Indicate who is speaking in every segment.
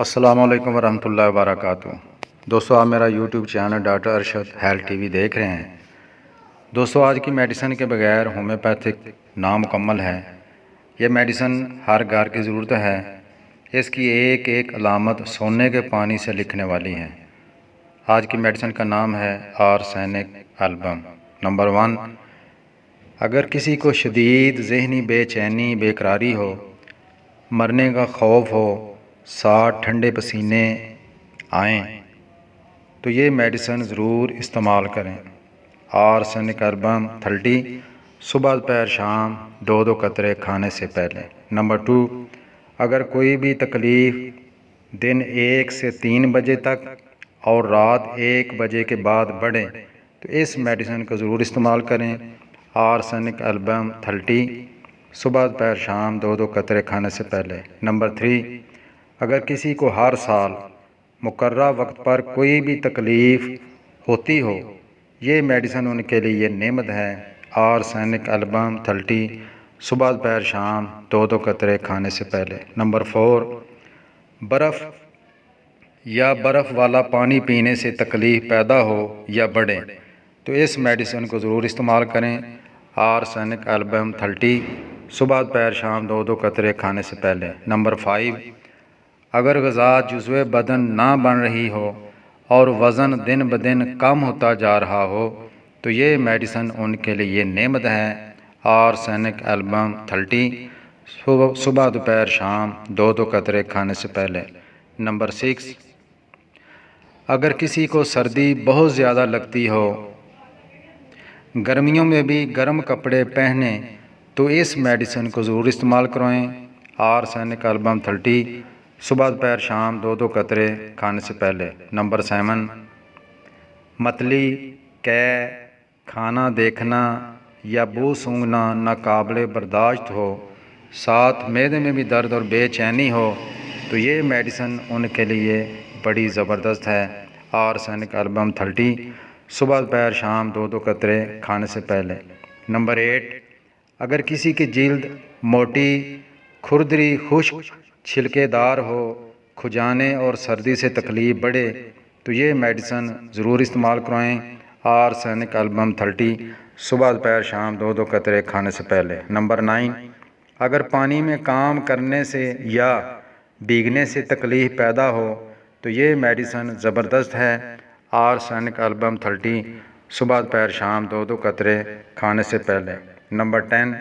Speaker 1: अस्सलामुअलैकुम वरहमतुल्लाहि वबरकातुहू। दोस्तों, आप मेरा YouTube channel doctor Arshad health TV देख रहे हैं। दोस्तों, आज की मेडिसिन के बगैर होम्योपैथिक नामुकम्मल है। ये मेडिसिन हर घर की ज़रूरत है। इसकी एक एक अलामत सोने के पानी से लिखने वाली है। आज की मेडिसिन का नाम है आर्सेनिक एल्बम। नंबर 1, अगर किसी को शदीद ज़हनी बेचैनी बेकरारी हो, मरने का खौफ हो, साथ ठंडे पसीने आएँ, तो ये मेडिसिन ज़रूर इस्तेमाल करें। आर्सेनिक एल्बम 30 सुबह दोपहर शाम 2-2 कतरे खाने से पहले। नंबर 2, अगर कोई भी तकलीफ़ दिन 1 से 3 बजे तक और रात 1 बजे के बाद बढ़े तो इस मेडिसिन को ज़रूर इस्तेमाल करें। आर्सेनिक एल्बम 30 सुबह दोपहर शाम 2-2 कतरे खाने से पहले। नंबर 3, अगर किसी को हर साल मुकर्ररा वक्त पर कोई भी तकलीफ़ होती हो, ये मेडिसिन उनके लिए नेमत है। आर्सेनिक एल्बम 30 सुबह दोपहर शाम 2-2 कतरे खाने से पहले। नंबर 4, बर्फ़ या बर्फ़ वाला पानी पीने से तकलीफ़ पैदा हो या बढ़े तो इस मेडिसिन को ज़रूर इस्तेमाल करें। आर्सेनिक एल्बम 30 सुबह दोपहर शाम 2-2 कतरे खाने से पहले। नंबर 5, अगर ग़िज़ा जुज़्वे बदन ना बन रही हो और वज़न दिन ब दिन कम होता जा रहा हो तो ये मेडिसिन उनके लिए नेमत है। आर्सेनिक एल्बम 30 सुबह दोपहर शाम 2-2 कतरे खाने से पहले। नंबर 6, अगर किसी को सर्दी बहुत ज़्यादा लगती हो, गर्मियों में भी गर्म कपड़े पहने तो इस मेडिसिन को ज़रूर इस्तेमाल करवाएं। आर्सेनिक एल्बम 30 सुबह दोपहर शाम 2-2 कतरे खाने से पहले। नंबर 7, मतली, कै, खाना देखना या बू सूंघना नाकाबिले बर्दाश्त हो, साथ मैदे में भी दर्द और बेचैनी हो तो ये मेडिसिन उनके लिए बड़ी ज़बरदस्त है। आर्सेनिक एल्बम 30 सुबह दोपहर शाम 2-2 कतरे खाने से पहले। नंबर 8, अगर किसी की जिल्द मोटी, खुरदरी, खुश्क, छिलकेदार हो, खुजाने और सर्दी से तकलीफ़ बढ़े तो ये मेडिसिन ज़रूर इस्तेमाल करवाएं। आर्सेनिक एल्बम 30 सुबह दोपहर शाम 2-2 कतरे खाने से पहले। नंबर 9, अगर पानी में काम करने से या भीगने से तकलीफ़ पैदा हो तो ये मेडिसिन ज़बरदस्त है। आर्सेनिक एल्बम 30 सुबह दोपहर शाम 2-2 कतरे खाने से पहले। नंबर 10,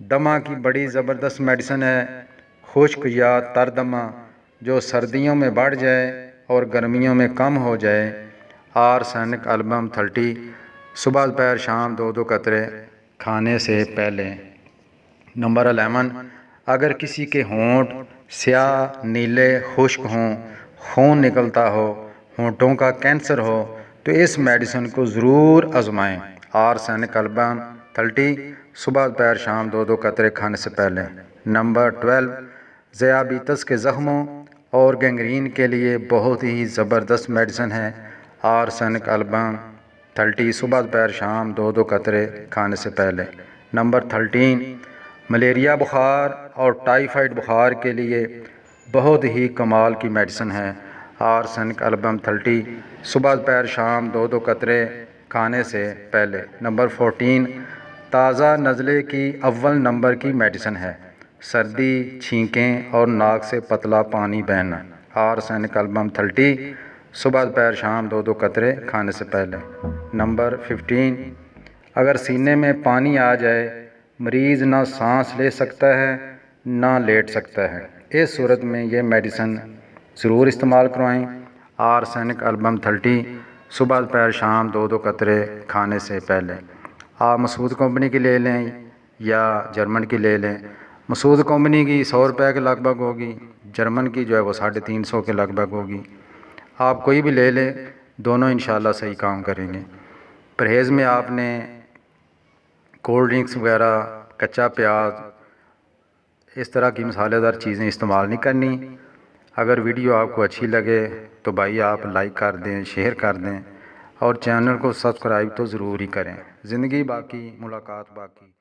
Speaker 1: दमा की बड़ी ज़बरदस्त मेडिसिन है। खुश्क या तरदमा जो सर्दियों में बढ़ जाए और गर्मियों में कम हो जाए। आर्सेनिक एल्बम 30 सुबह दोपहर शाम 2-2 कतरे खाने से पहले। नंबर 11, अगर किसी के होंठ स्याह, नीले, खुश्क हों, खून निकलता हो, होंठों का कैंसर हो तो इस मेडिसिन को ज़रूर आजमाएं। आर्सेनिक एल्बम 30 सुबह दोपहर शाम 2-2 कतरे खाने से पहले। नंबर 12, ज़ियाबीतस के ज़ख्मों और गैंग्रीन के लिए बहुत ही ज़बरदस्त मेडिसिन है। आर्सेनिक एल्बम 30 सुबह दोपहर शाम 2-2 कतरे खाने से पहले। नंबर 13, मलेरिया बुखार और टाइफाइड बुखार के लिए बहुत ही कमाल की मेडिसिन है। आर्सेनिक एल्बम 30 सुबह दोपहर शाम 2-2 कतरे खाने से पहले। नंबर 14, ताज़ा नज़ले की अव्वल नंबर की मेडिसिन है। सर्दी, छींकें और नाक से पतला पानी बहना। आर्सेनिक एल्बम 30 सुबह दोपहर शाम 2-2 कतरे खाने से पहले। नंबर 15, अगर सीने में पानी आ जाए, मरीज़ ना सांस ले सकता है ना लेट सकता है, इस सूरत में ये मेडिसिन ज़रूर इस्तेमाल करवाएं। आर्सेनिक एल्बम 30 सुबह दोपहर शाम 2-2 कतरे खाने से पहले। आप मसूद कंपनी की ले लें या जर्मन की ले लें। मसूद कंपनी की 100 रुपये के लगभग होगी, जर्मन की जो है वो 350 के लगभग होगी। आप कोई भी ले लें, दोनों इंशाल्लाह सही काम करेंगे। परहेज़ में आपने कोल्ड ड्रिंक्स वगैरह, कच्चा प्याज, इस तरह की मसालेदार चीज़ें इस्तेमाल नहीं करनी। अगर वीडियो आपको अच्छी लगे तो भाई आप लाइक कर दें, शेयर कर दें और चैनल को सब्सक्राइब तो ज़रूर ही करें। ज़िंदगी बाकी, मुलाकात बाकी।